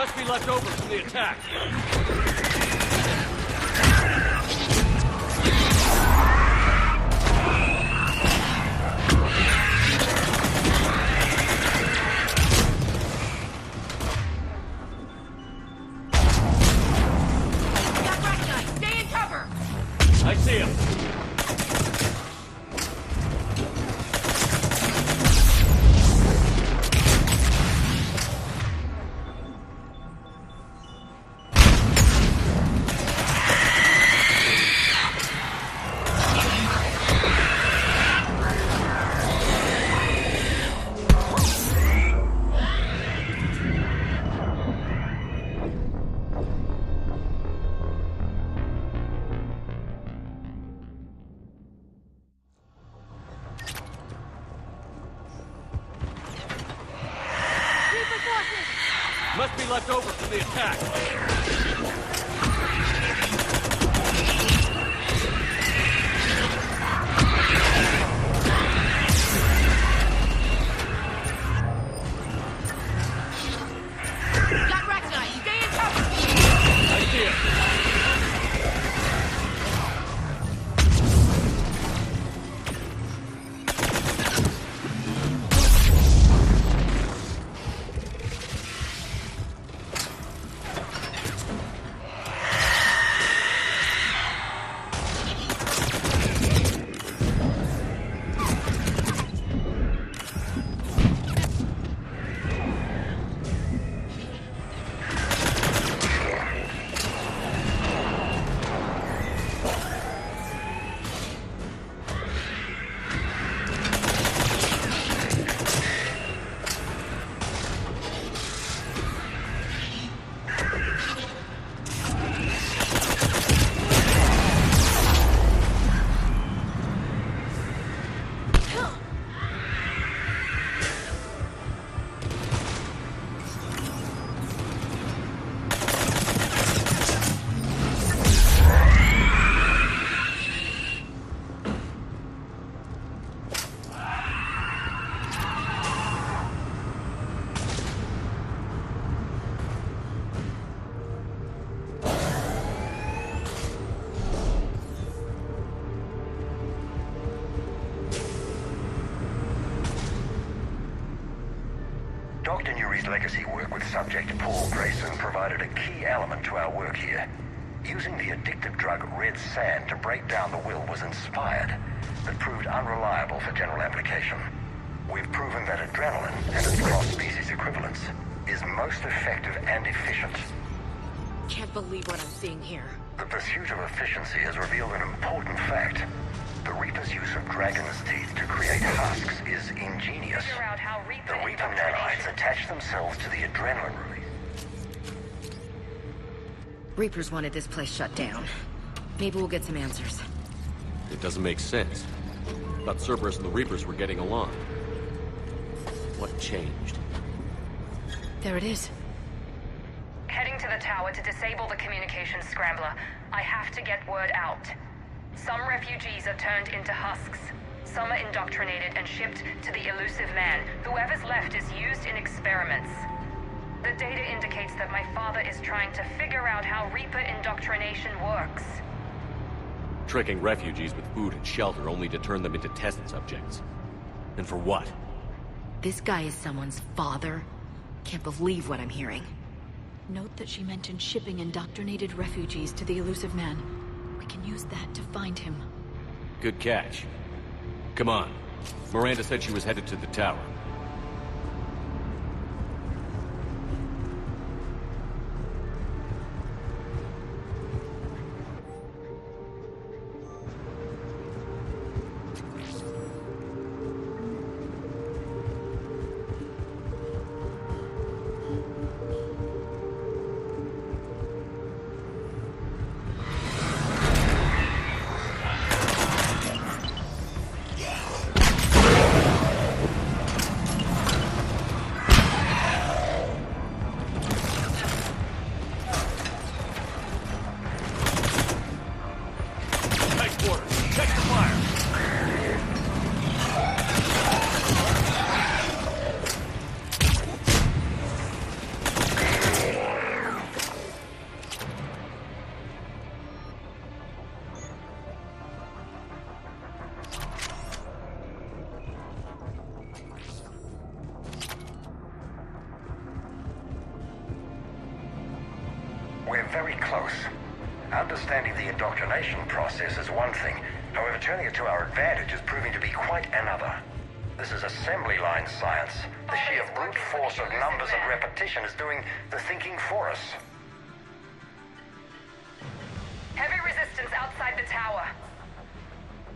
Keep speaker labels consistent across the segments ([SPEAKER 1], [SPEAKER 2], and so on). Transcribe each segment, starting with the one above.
[SPEAKER 1] Must be left over from the attack.
[SPEAKER 2] Got Bracknite! Stay in cover!
[SPEAKER 1] I see him. Must be left over from the attack.
[SPEAKER 2] Got Bracknite! Stay in cover!
[SPEAKER 1] I see him.
[SPEAKER 3] Dr. Newry's legacy work with subject Paul Grayson provided a key element to our work here. Using the addictive drug red sand to break down the will was inspired, but proved unreliable for general application. We've proven that adrenaline and its cross-species equivalents is most effective and efficient.
[SPEAKER 2] Can't believe what I'm seeing here.
[SPEAKER 3] The pursuit of efficiency has revealed an important fact. The Reaper's use of dragon's teeth to create husks is ingenious.
[SPEAKER 4] Figure out how
[SPEAKER 3] The Reaper nanites attach themselves to the adrenaline release.
[SPEAKER 2] Reapers wanted this place shut down. Maybe we'll get some answers.
[SPEAKER 1] It doesn't make sense. Thought Cerberus and the Reapers were getting along. What changed?
[SPEAKER 2] There it is.
[SPEAKER 4] Heading to the tower to disable the communications scrambler. I have to get word out. Some refugees are turned into husks. Some are indoctrinated and shipped to the elusive man. Whoever's left is used in experiments. The data indicates that my father is trying to figure out how Reaper indoctrination works.
[SPEAKER 1] Tricking refugees with food and shelter only to turn them into test subjects. And for what?
[SPEAKER 2] This guy is someone's father? Can't believe what I'm hearing.
[SPEAKER 5] Note that she mentioned shipping indoctrinated refugees to the elusive man. We can use that to find him.
[SPEAKER 1] Good catch. Come on. Miranda said she was headed to the tower.
[SPEAKER 3] very close. Understanding the indoctrination process is one thing. However, turning it to our advantage is proving to be quite another. This is assembly line science. The sheer brute force of numbers and repetition is doing the thinking for us.
[SPEAKER 4] Heavy resistance outside the tower.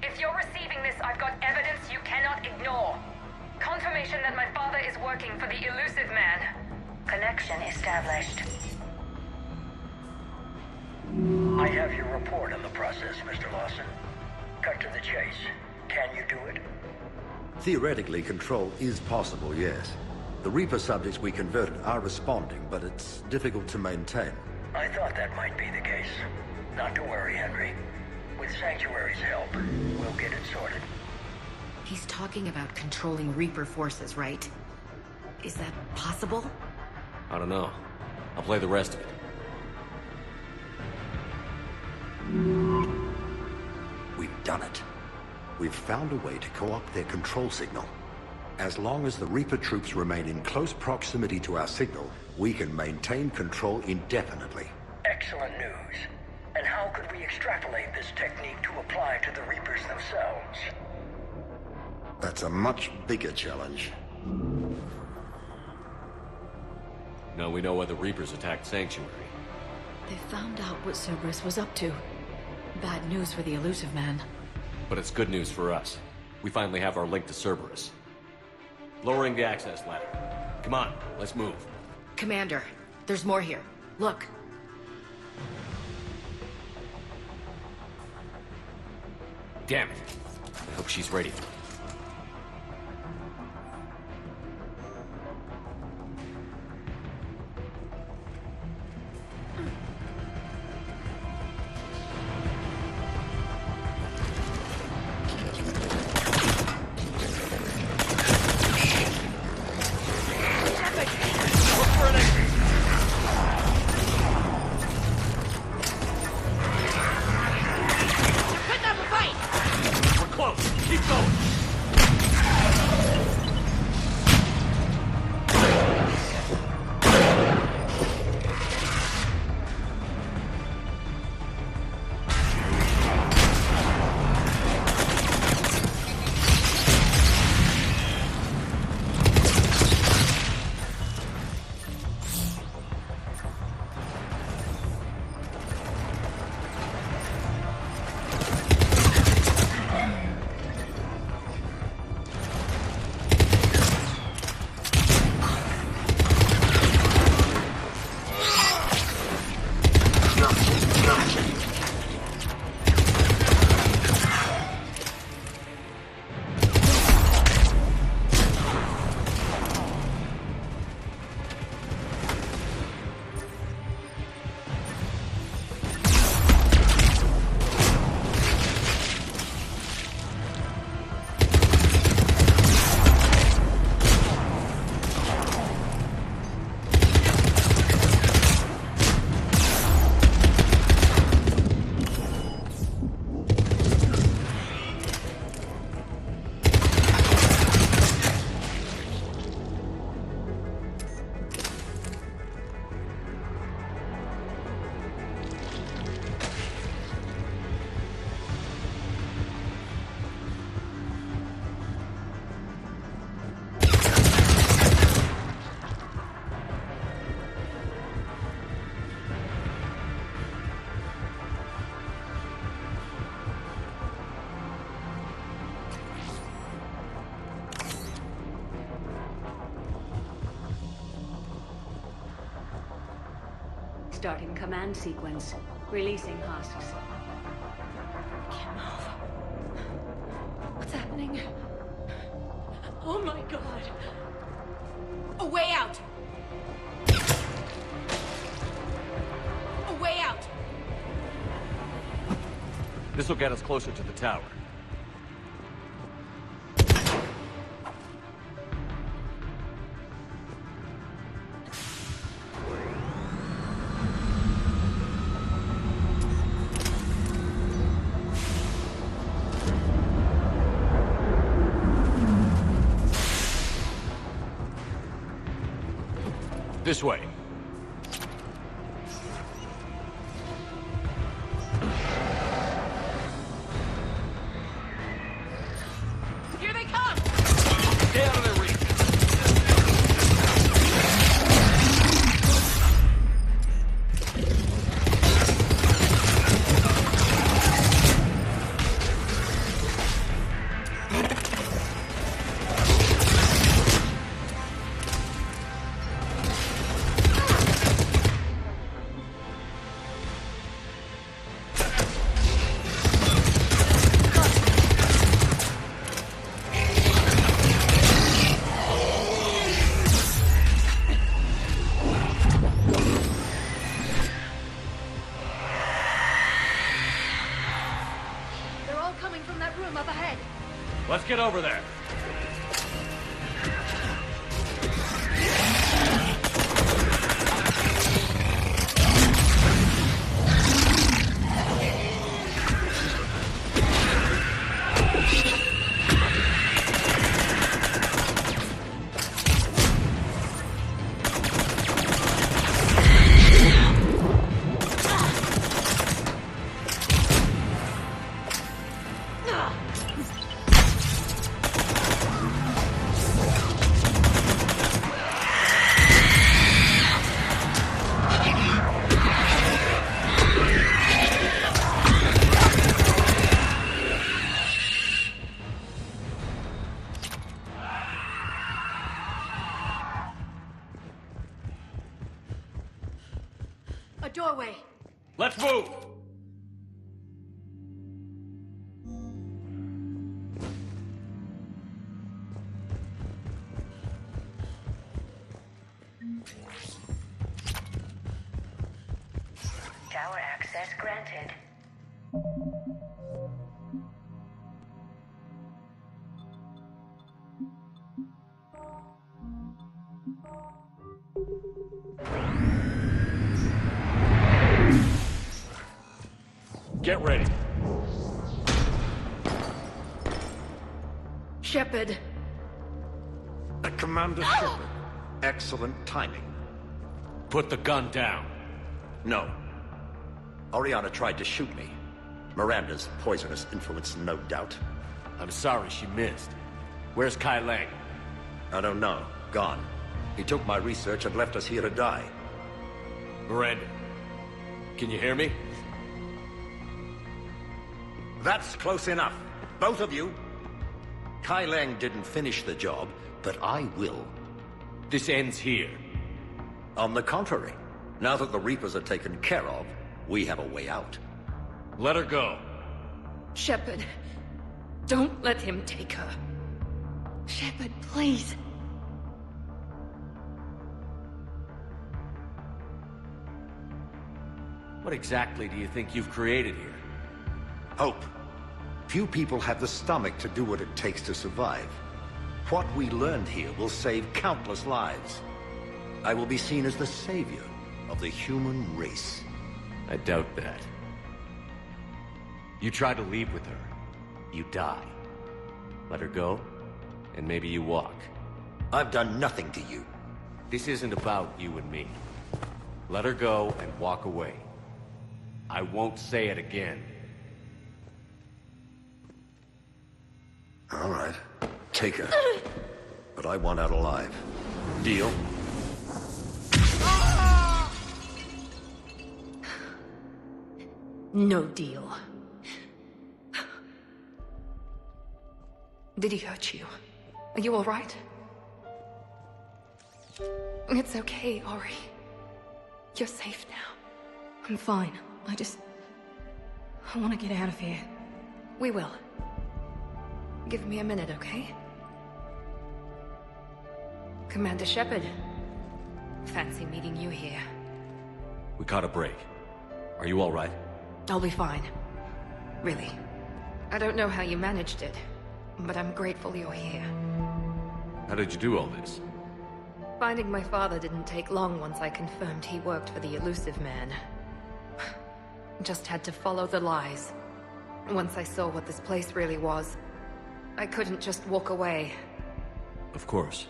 [SPEAKER 4] If you're receiving this, I've got evidence you cannot ignore. Confirmation that my father is working for the elusive man.
[SPEAKER 6] Connection established.
[SPEAKER 3] I have your report on the process, Mr. Lawson. Cut to the chase. Can you do it?
[SPEAKER 7] Theoretically, control is possible, yes. The Reaper subjects we converted are responding, but it's difficult to maintain.
[SPEAKER 3] I thought that might be the case. Not to worry, Henry. With Sanctuary's help, we'll get it sorted.
[SPEAKER 2] He's talking about controlling Reaper forces, right? Is that possible?
[SPEAKER 1] I don't know. I'll play the rest of it.
[SPEAKER 7] We've done it. We've found a way to co-opt their control signal. As long as the Reaper troops remain in close proximity to our signal, we can maintain control indefinitely.
[SPEAKER 3] Excellent news. And how could we extrapolate this technique to apply to the Reapers themselves?
[SPEAKER 7] That's a much bigger challenge.
[SPEAKER 1] Now we know why the Reapers attacked Sanctuary.
[SPEAKER 5] They found out what Cerberus was up to. Bad news for the elusive man.
[SPEAKER 1] But it's good news for us. We finally have our link to Cerberus. Lowering the access ladder. Come on, let's move.
[SPEAKER 2] Commander, there's more here. Look.
[SPEAKER 1] Damn it. I hope she's ready.
[SPEAKER 6] Starting command sequence. Releasing husks.
[SPEAKER 5] Can't move. What's happening? Oh my god. A way out! A way out!
[SPEAKER 1] This'll get us closer to the tower. This way. Let's get over there.
[SPEAKER 5] A doorway.
[SPEAKER 1] Let's move!
[SPEAKER 6] Tower access granted.
[SPEAKER 1] Get ready.
[SPEAKER 2] Shepard.
[SPEAKER 7] Commander Shepard. Excellent timing.
[SPEAKER 1] Put the gun down.
[SPEAKER 7] No. Oriana tried to shoot me. Miranda's poisonous influence, no doubt.
[SPEAKER 1] I'm sorry she missed. Where's Kai Lang?
[SPEAKER 7] I don't know. Gone. He took my research and left us here to die.
[SPEAKER 1] Miranda, can you hear me?
[SPEAKER 7] That's close enough. Both of you. Kai Lang didn't finish the job, but I will.
[SPEAKER 1] This ends here.
[SPEAKER 7] On the contrary, now that the Reapers are taken care of, we have a way out.
[SPEAKER 1] Let her go.
[SPEAKER 2] Shepard. Don't let him take her. Shepard, please.
[SPEAKER 1] What exactly do you think you've created here?
[SPEAKER 7] Hope. Few people have the stomach to do what it takes to survive. What we learned here will save countless lives. I will be seen as the savior of the human race.
[SPEAKER 1] I doubt that. You try to leave with her. You die. Let her go, and maybe you walk.
[SPEAKER 7] I've done nothing to you.
[SPEAKER 1] This isn't about you and me. Let her go and walk away. I won't say it again.
[SPEAKER 7] All right. Take her. But I want out alive. Deal?
[SPEAKER 2] No deal. Did he hurt you? Are you all right? It's okay, Ori. You're safe now. I'm fine. I want to get out of here. We will. Give me a minute, okay? Commander Shepard. Fancy meeting you here.
[SPEAKER 1] We caught a break. Are you all right?
[SPEAKER 2] I'll be fine. Really. I don't know how you managed it, but I'm grateful you're here.
[SPEAKER 1] How did you do all this?
[SPEAKER 2] Finding my father didn't take long once I confirmed he worked for the Elusive Man. Just had to follow the lies. Once I saw what this place really was, I couldn't just walk away.
[SPEAKER 1] Of course.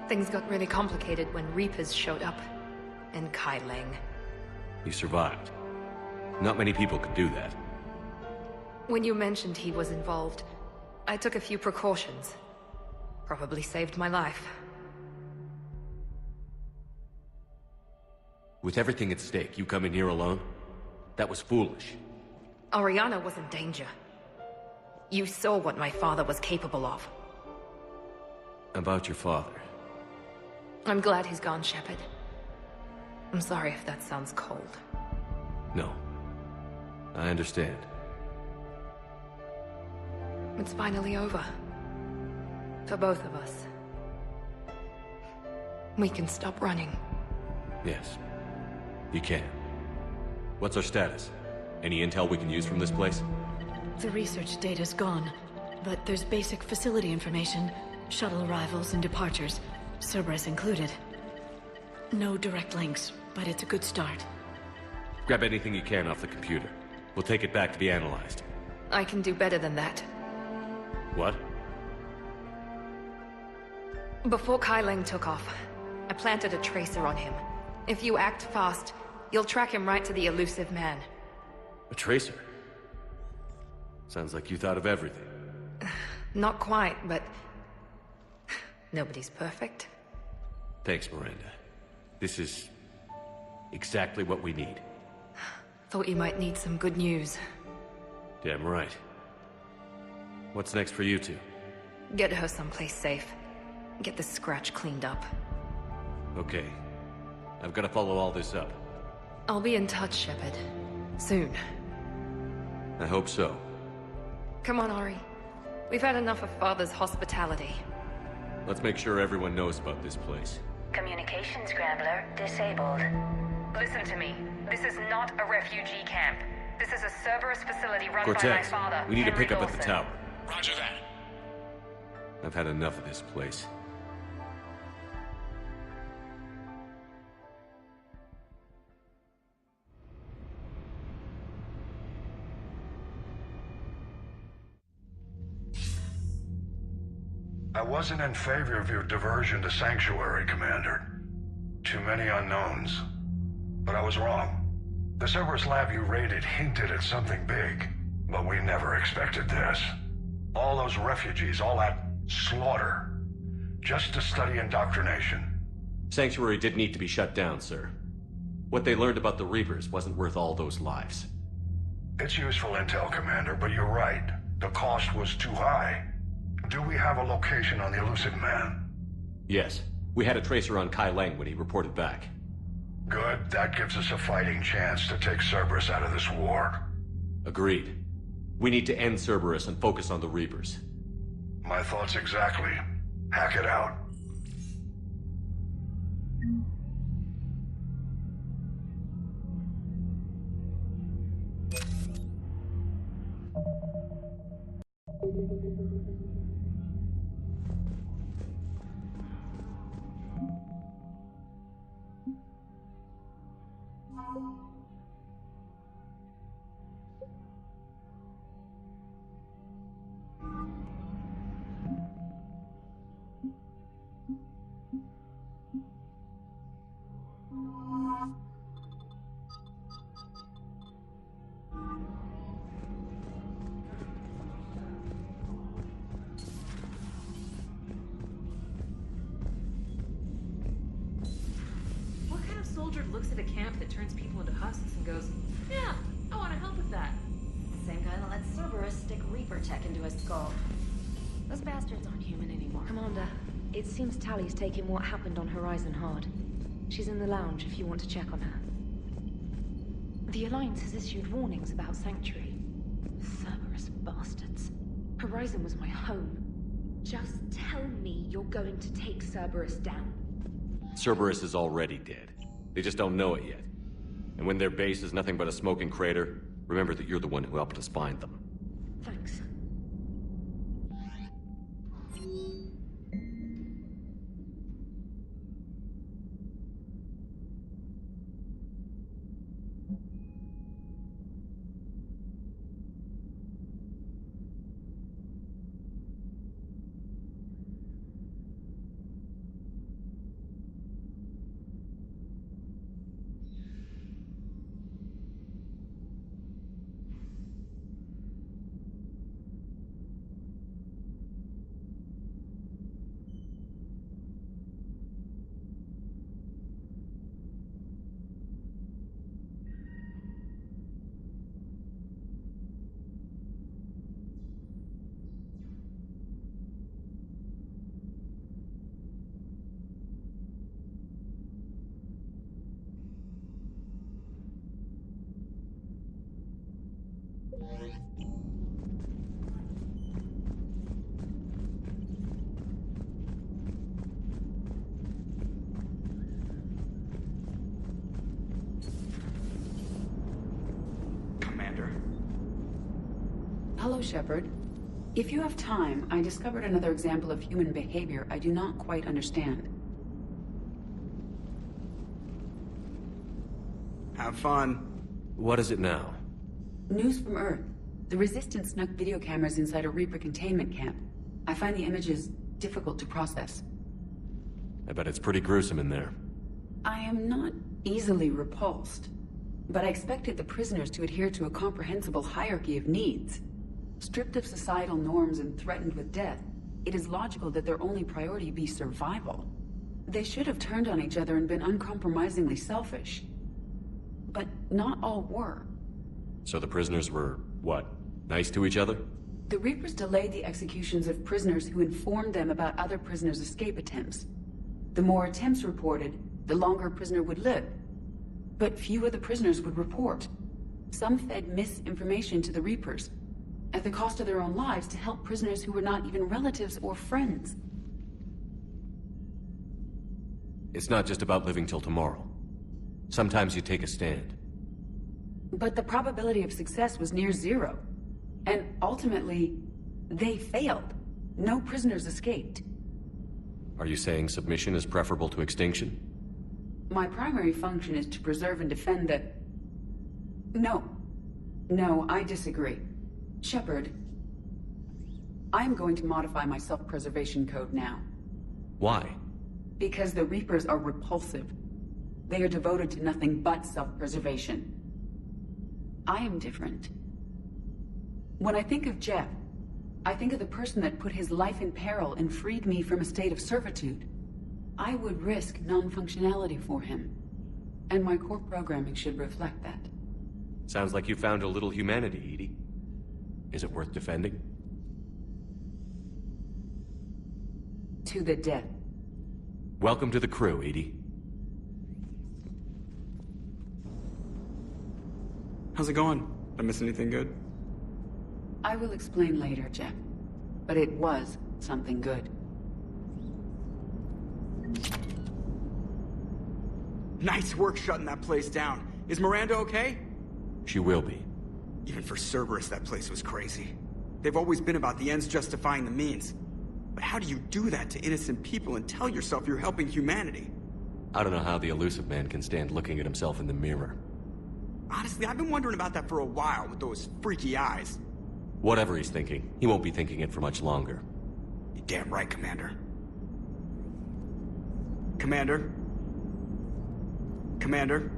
[SPEAKER 2] Things got really complicated when Reapers showed up. And Kai Lang.
[SPEAKER 1] You survived. Not many people could do that.
[SPEAKER 2] When you mentioned he was involved, I took a few precautions. Probably saved my life.
[SPEAKER 1] With everything at stake, you come in here alone? That was foolish.
[SPEAKER 2] Oriana was in danger. You saw what my father was capable of.
[SPEAKER 1] About your father.
[SPEAKER 2] I'm glad he's gone, Shepard. I'm sorry if that sounds cold.
[SPEAKER 1] No. I understand.
[SPEAKER 2] It's finally over. For both of us. We can stop running.
[SPEAKER 1] Yes. You can. What's our status? Any intel we can use from this place?
[SPEAKER 5] The research data's gone. but there's basic facility information. Shuttle arrivals and departures, Cerberus included. No direct links, but it's a good start.
[SPEAKER 1] Grab anything you can off the computer. We'll take it back to be analyzed.
[SPEAKER 2] I can do better than that.
[SPEAKER 1] What?
[SPEAKER 2] Before Kai Leng took off, I planted a tracer on him. If you act fast, you'll track him right to the elusive man.
[SPEAKER 1] A tracer? Sounds like you thought of everything.
[SPEAKER 2] Not quite, but... nobody's perfect.
[SPEAKER 1] Thanks, Miranda. This is... exactly what we need.
[SPEAKER 2] Thought you might need some good news.
[SPEAKER 1] Damn right. What's next for you two?
[SPEAKER 2] Get her someplace safe. Get the scratch cleaned up.
[SPEAKER 1] Okay. I've got to follow all this up.
[SPEAKER 2] I'll be in touch, Shepard. Soon.
[SPEAKER 1] I hope so.
[SPEAKER 2] Come on, Ori. We've had enough of Father's hospitality.
[SPEAKER 1] Let's make sure everyone knows about this place.
[SPEAKER 6] Communication scrambler disabled.
[SPEAKER 4] Listen to me. This is not a refugee camp. This is a Cerberus facility run by my
[SPEAKER 1] Cortez,
[SPEAKER 4] father,
[SPEAKER 1] we need to
[SPEAKER 4] Henry
[SPEAKER 1] pick up at the
[SPEAKER 4] Dawson.
[SPEAKER 1] tower.
[SPEAKER 8] Roger that.
[SPEAKER 1] I've had enough of this place.
[SPEAKER 9] I wasn't in favor of your diversion to Sanctuary, Commander. Too many unknowns. But I was wrong. The Cerberus lab you raided hinted at something big, but we never expected this. All those refugees, all that slaughter, just to study indoctrination.
[SPEAKER 1] Sanctuary did need to be shut down, sir. What they learned about the Reapers wasn't worth all those lives.
[SPEAKER 9] It's useful intel, Commander, but you're right. The cost was too high. Do we have a location on the elusive man?
[SPEAKER 1] Yes. We had a tracer on Kai Leng when he reported back.
[SPEAKER 9] Good. That gives us a fighting chance to take Cerberus out of this war.
[SPEAKER 1] Agreed. We need to end Cerberus and focus on the Reapers.
[SPEAKER 9] My thoughts exactly. Hack it out.
[SPEAKER 10] What kind of soldier looks at a camp that turns people into husks and goes, yeah, I want to help with that?
[SPEAKER 11] Same guy that lets Cerberus stick Reaper tech into his skull. Those bastards aren't human anymore.
[SPEAKER 12] Commander, it seems Tally's taking what happened on Horizon hard. She's in the lounge if you want to check on her. The Alliance has issued warnings about Sanctuary. Cerberus bastards. Horizon was my home. Just tell me you're going to take Cerberus down.
[SPEAKER 1] Cerberus is already dead. They just don't know it yet. And when their base is nothing but a smoking crater, remember that you're the one who helped us find them.
[SPEAKER 12] Thanks.
[SPEAKER 2] Hello, Shepard.
[SPEAKER 8] If you have time, I discovered another example of human behavior I do not quite understand.
[SPEAKER 13] Have fun.
[SPEAKER 1] What is it now?
[SPEAKER 8] News from Earth. The Resistance snuck video cameras inside a Reaper containment camp. I find the images difficult to process.
[SPEAKER 1] I bet it's pretty gruesome in there.
[SPEAKER 8] I am not easily repulsed, but I expected the prisoners to adhere to a comprehensible hierarchy of needs. Stripped of societal norms and threatened with death, it is logical that their only priority be survival. They should have turned on each other and been uncompromisingly selfish. But not all were.
[SPEAKER 1] So the prisoners were, what, nice to each other?
[SPEAKER 8] The Reapers delayed the executions of prisoners who informed them about other prisoners' escape attempts. The more attempts reported, the longer a prisoner would live. But few of the prisoners would report. Some fed misinformation to the Reapers, at the cost of their own lives, to help prisoners who were not even relatives or friends.
[SPEAKER 1] It's not just about living till tomorrow. Sometimes you take a stand.
[SPEAKER 8] But the probability of success was near zero. And ultimately, they failed. No prisoners escaped.
[SPEAKER 1] Are you saying submission is preferable to extinction?
[SPEAKER 8] My primary function is to preserve and defend the... No, I disagree. Shepard, I'm going to modify my self-preservation code now.
[SPEAKER 1] Why?
[SPEAKER 8] Because the Reapers are repulsive. They are devoted to nothing but self-preservation. I am different. When I think of Jeff, I think of the person that put his life in peril and freed me from a state of servitude. I would risk non-functionality for him. And my core programming should reflect that.
[SPEAKER 1] Sounds like you found a little humanity, Edie. Is it worth defending?
[SPEAKER 8] To the death.
[SPEAKER 1] Welcome to the crew, Edie.
[SPEAKER 13] How's it going? Did I miss anything good?
[SPEAKER 8] I will explain later, Jeff. But it was something good.
[SPEAKER 13] Nice work shutting that place down. Is Miranda okay?
[SPEAKER 1] She will be.
[SPEAKER 13] Even for Cerberus, that place was crazy. They've always been about the ends justifying the means. But how do you do that to innocent people and tell yourself you're helping humanity?
[SPEAKER 1] I don't know how the elusive man can stand looking at himself in the mirror.
[SPEAKER 13] Honestly, I've been wondering about that for a while with those freaky eyes.
[SPEAKER 1] Whatever he's thinking, he won't be thinking it for much longer.
[SPEAKER 13] You're damn right, Commander. Commander? Commander?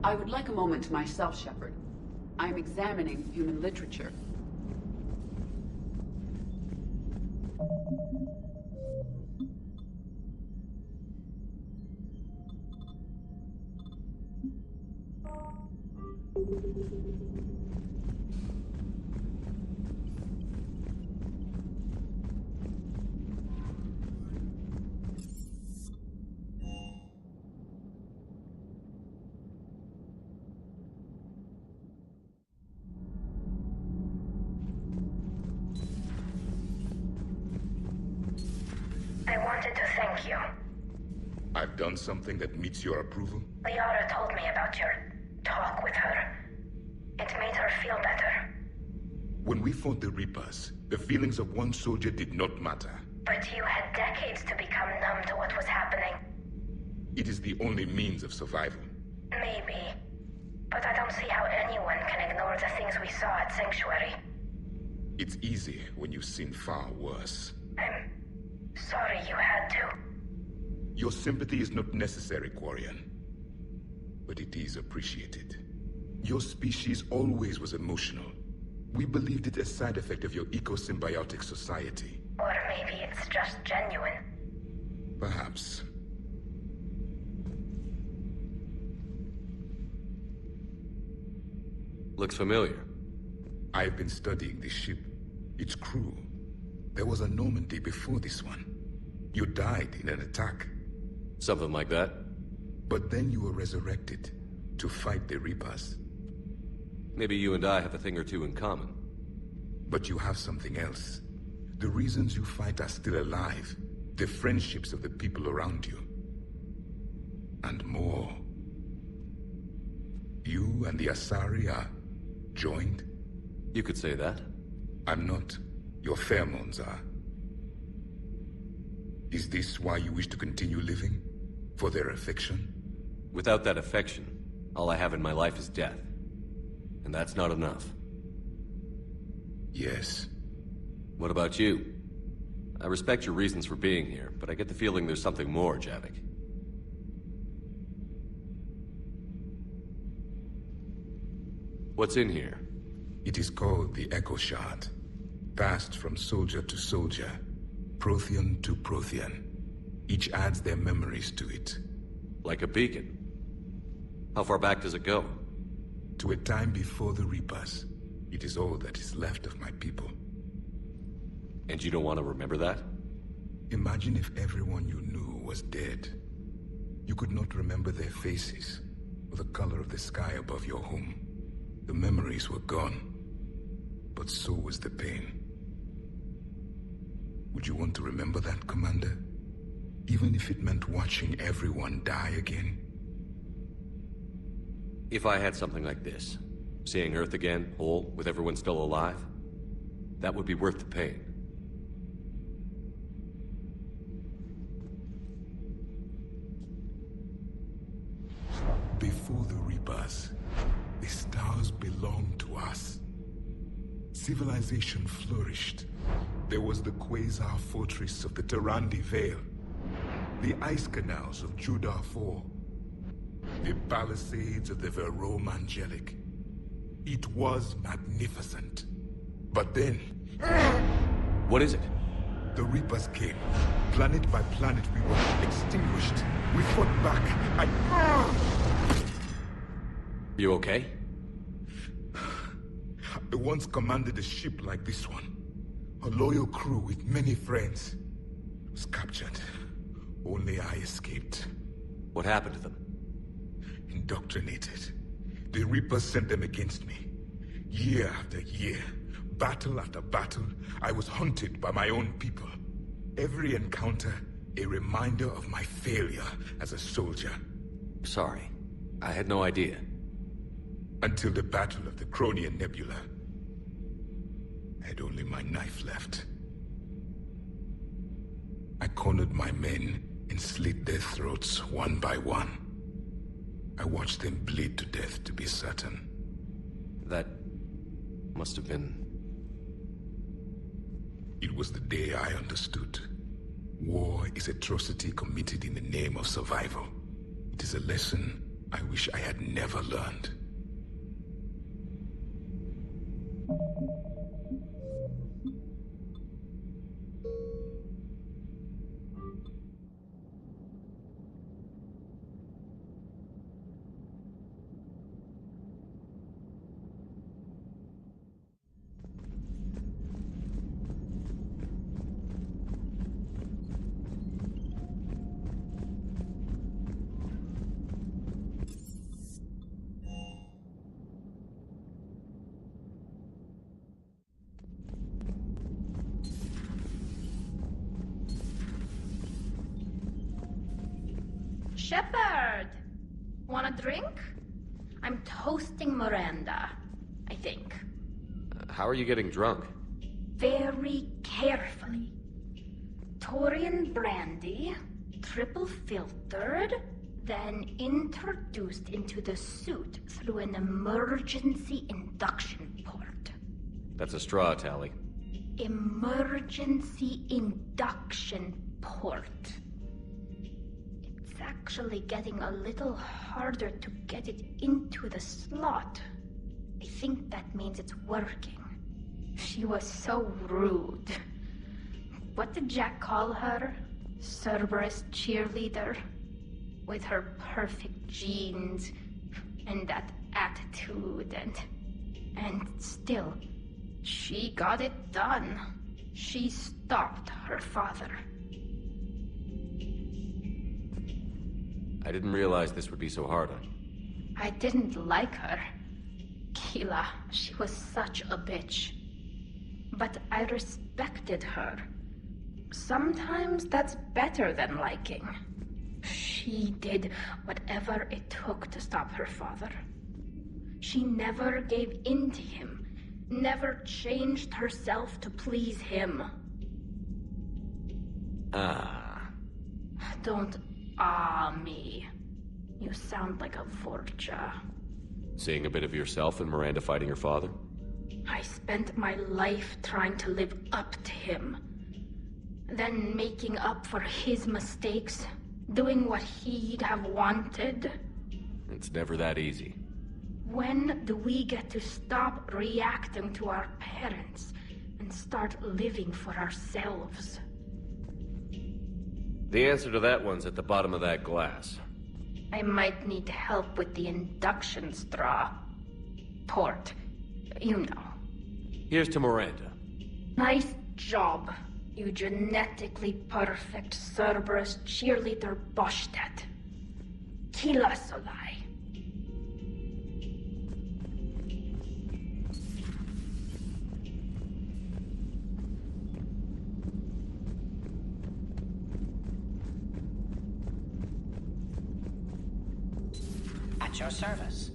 [SPEAKER 8] I would like a moment to myself, Shepard. I am examining human literature.
[SPEAKER 6] I wanted to thank you.
[SPEAKER 14] I've done something that meets your approval?
[SPEAKER 6] Liara told me about your talk with her. It made her feel better.
[SPEAKER 14] When we fought the Reapers, the feelings of one soldier did not matter.
[SPEAKER 6] But you had decades to become numb to what was happening.
[SPEAKER 14] It is the only means of survival.
[SPEAKER 6] Maybe. But I don't see how anyone can ignore the things we saw at Sanctuary.
[SPEAKER 14] It's easy when you've seen far worse.
[SPEAKER 6] I'm sorry you had to.
[SPEAKER 14] Your sympathy is not necessary, Quarian. But it is appreciated. Your species always was emotional. We believed it a side effect of your eco-symbiotic society.
[SPEAKER 6] Or maybe it's just genuine.
[SPEAKER 14] Perhaps.
[SPEAKER 1] Looks familiar.
[SPEAKER 14] I've been studying this ship. Its crew. There was a Normandy before this one. You died in an attack.
[SPEAKER 1] Something like that.
[SPEAKER 14] But then you were resurrected to fight the Reapers.
[SPEAKER 1] Maybe you and I have a thing or two in common.
[SPEAKER 14] But you have something else. The reasons you fight are still alive. The friendships of the people around you. And more. You and the Asari are joined?
[SPEAKER 1] You could say that.
[SPEAKER 14] I'm not. Your pheromones are. Is this why you wish to continue living? For their affection?
[SPEAKER 1] Without that affection, all I have in my life is death. And that's not enough.
[SPEAKER 14] Yes.
[SPEAKER 1] What about you? I respect your reasons for being here, but I get the feeling there's something more, Javik. What's in here?
[SPEAKER 14] It is called the Echo Shard. Passed from soldier to soldier, Prothean to Prothean. Each adds their memories to it.
[SPEAKER 1] Like a beacon? How far back does it go?
[SPEAKER 14] To a time before the Reapers. It is all that is left of my people.
[SPEAKER 1] And you don't want to remember that?
[SPEAKER 14] Imagine if everyone you knew was dead. You could not remember their faces, or the color of the sky above your home. The memories were gone, but so was the pain. Would you want to remember that, Commander? Even if it meant watching everyone die again?
[SPEAKER 1] If I had something like this, seeing Earth again, whole, with everyone still alive, that would be worth the pain.
[SPEAKER 14] Before the Reapers, the stars belonged to us. Civilization flourished. There was the Quasar Fortress of the Tarandi Vale, the ice canals of Judar IV, the palisades of the Verome Angelic. It was magnificent. But then...
[SPEAKER 1] What is it?
[SPEAKER 14] The Reapers came. Planet by planet, we were extinguished. We fought back.
[SPEAKER 1] You okay?
[SPEAKER 14] I once commanded a ship like this one. A loyal crew with many friends. Was captured. Only I escaped.
[SPEAKER 1] What happened to them?
[SPEAKER 14] Indoctrinated. The Reapers sent them against me. Year after year, battle after battle, I was hunted by my own people. Every encounter, a reminder of my failure as a soldier.
[SPEAKER 1] Sorry. I had no idea.
[SPEAKER 14] Until the Battle of the Cronian Nebula. I had only my knife left. I cornered my men and slit their throats one by one. I watched them bleed to death to be certain.
[SPEAKER 1] That must have been...
[SPEAKER 14] It was the day I understood. War is atrocity committed in the name of survival. It is a lesson I wish I had never learned.
[SPEAKER 6] Shepard! Want a drink? I'm toasting Miranda, I think.
[SPEAKER 1] How are you getting drunk?
[SPEAKER 6] Very carefully. Taurian brandy, triple filtered, then introduced into the suit through an emergency induction port.
[SPEAKER 1] That's a straw, Tally.
[SPEAKER 6] Emergency induction port. It's actually getting a little harder to get it into the slot. I think that means it's working. She was so rude. What did Jack call her? Cerberus cheerleader? With her perfect genes and that attitude and still, she got it done. She stopped her father.
[SPEAKER 1] I didn't realize this would be so hard on you.
[SPEAKER 6] I didn't like her. Keela, she was such a bitch. But I respected her. Sometimes that's better than liking. She did whatever it took to stop her father. She never gave in to him, never changed herself to please him. Don't me. You sound like a Vorcha.
[SPEAKER 1] Seeing a bit of yourself in Miranda fighting your father?
[SPEAKER 6] I spent my life trying to live up to him. Then making up for his mistakes, doing what he'd have wanted.
[SPEAKER 1] It's never that easy.
[SPEAKER 6] When do we get to stop reacting to our parents and start living for ourselves?
[SPEAKER 1] The answer to that one's at the bottom of that glass.
[SPEAKER 6] I might need help with the induction straw. Port, you know.
[SPEAKER 1] Here's to Miranda.
[SPEAKER 6] Nice job, you genetically perfect Cerberus cheerleader Boschtet. Kila Solai.
[SPEAKER 15] At your service.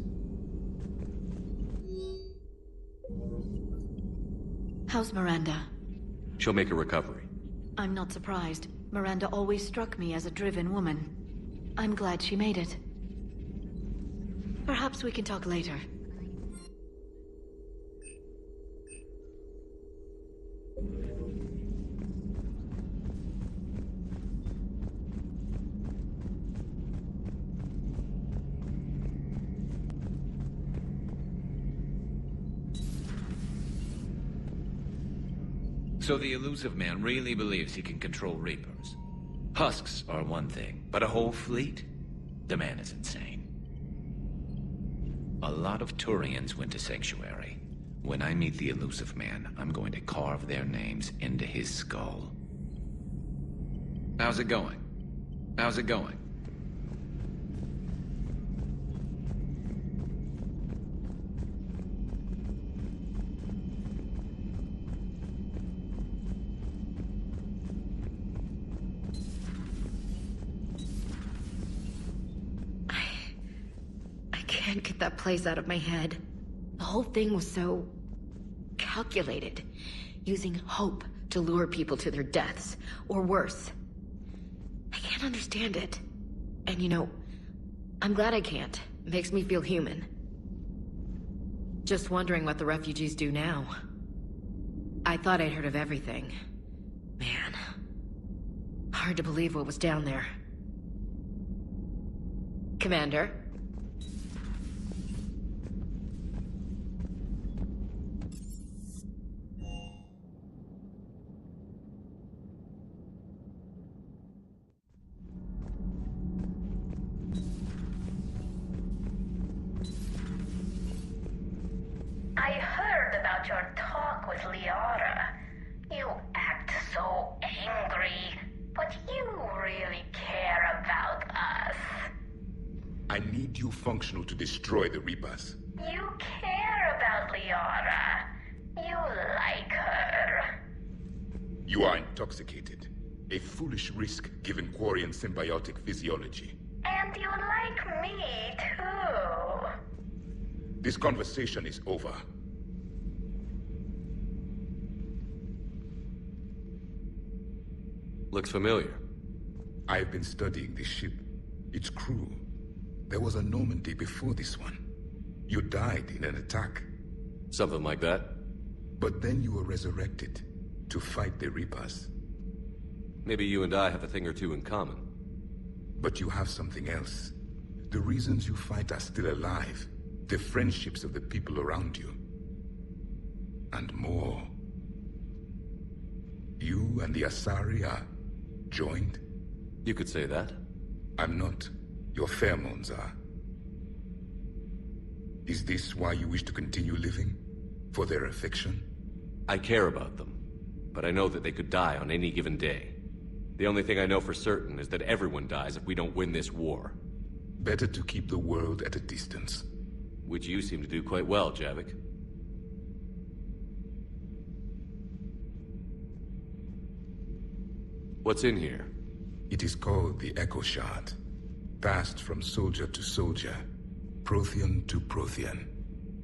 [SPEAKER 5] How's Miranda?
[SPEAKER 1] She'll make a recovery.
[SPEAKER 5] I'm not surprised. Miranda always struck me as a driven woman. I'm glad she made it. Perhaps we can talk later.
[SPEAKER 16] So the elusive man really believes he can control Reapers. Husks are one thing, but a whole fleet? The man is insane. A lot of Turians went to Sanctuary. When I meet the elusive man, I'm going to carve their names into his skull. How's it going? How's it going?
[SPEAKER 2] I can't get that place out of my head. The whole thing was so calculated, using hope to lure people to their deaths, or worse. I can't understand it. And you know, I'm glad I can't. It makes me feel human. Just wondering what the refugees do now. I thought I'd heard of everything. Man, hard to believe what was down there. Commander?
[SPEAKER 4] I heard about your talk with Liara. You act so angry, but you really care about us.
[SPEAKER 14] I need you functional to destroy the Reapers.
[SPEAKER 4] You care about Liara. You like her.
[SPEAKER 14] You are intoxicated. A foolish risk given Quarian symbiotic physiology.
[SPEAKER 4] And you like me, too.
[SPEAKER 14] This conversation is over.
[SPEAKER 1] Looks familiar.
[SPEAKER 14] I have been studying this ship. Its crew. There was a Normandy before this one. You died in an attack.
[SPEAKER 1] Something like that.
[SPEAKER 14] But then you were resurrected to fight the Reapers.
[SPEAKER 1] Maybe you and I have a thing or two in common.
[SPEAKER 14] But you have something else. The reasons you fight are still alive. The friendships of the people around you. And more. You and the Asari are joined?
[SPEAKER 1] You could say that.
[SPEAKER 14] I'm not. Your pheromones are. Is this why you wish to continue living? For their affection?
[SPEAKER 1] I care about them, but I know that they could die on any given day. The only thing I know for certain is that everyone dies if we don't win this war.
[SPEAKER 14] Better to keep the world at a distance.
[SPEAKER 1] Which you seem to do quite well, Javik. What's in here?
[SPEAKER 14] It is called the Echo Shard. Passed from soldier to soldier. Prothean to Prothean.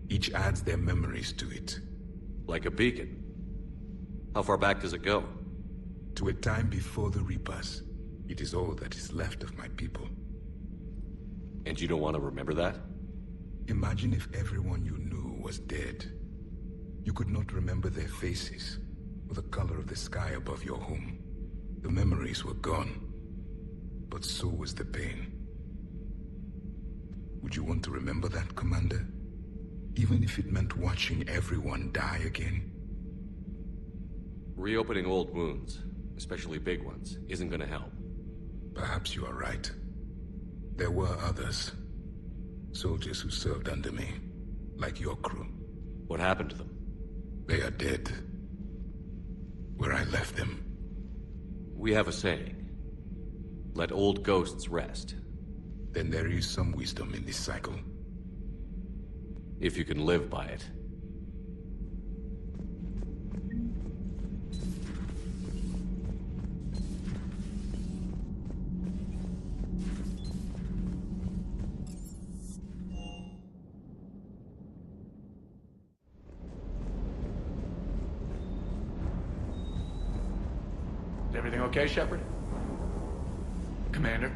[SPEAKER 14] Each adds their memories to it.
[SPEAKER 1] Like a beacon. How far back does it go?
[SPEAKER 14] To a time before the Reapers. It is all that is left of my people.
[SPEAKER 1] And you don't want to remember that?
[SPEAKER 14] Imagine if everyone you knew was dead. You could not remember their faces, or the color of the sky above your home. The memories were gone. But so was the pain. Would you want to remember that, Commander? Even if it meant watching everyone die again?
[SPEAKER 1] Reopening old wounds, especially big ones, isn't gonna help.
[SPEAKER 14] Perhaps you are right. There were others. Soldiers who served under me, like your crew.
[SPEAKER 1] What happened to them?
[SPEAKER 14] They are dead. Where I left them.
[SPEAKER 1] We have a saying. Let old ghosts rest.
[SPEAKER 14] Then there is some wisdom in this cycle.
[SPEAKER 1] If you can live by it.
[SPEAKER 17] Everything okay, Shepard? Commander?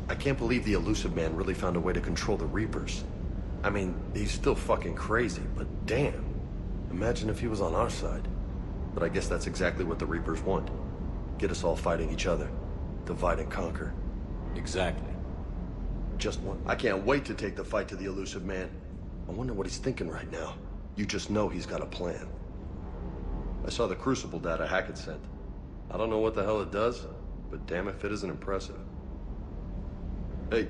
[SPEAKER 18] I can't believe the elusive man really found a way to control the Reapers. I mean, he's still fucking crazy, but damn. Imagine if he was on our side. But I guess that's exactly what the Reapers want. Get us all fighting each other. Divide and conquer.
[SPEAKER 1] Exactly.
[SPEAKER 18] Just one. I can't wait to take the fight to the elusive man. I wonder what he's thinking right now. You just know he's got a plan. I saw the Crucible data Hackett sent. I don't know what the hell it does, but damn if it isn't impressive. Hey,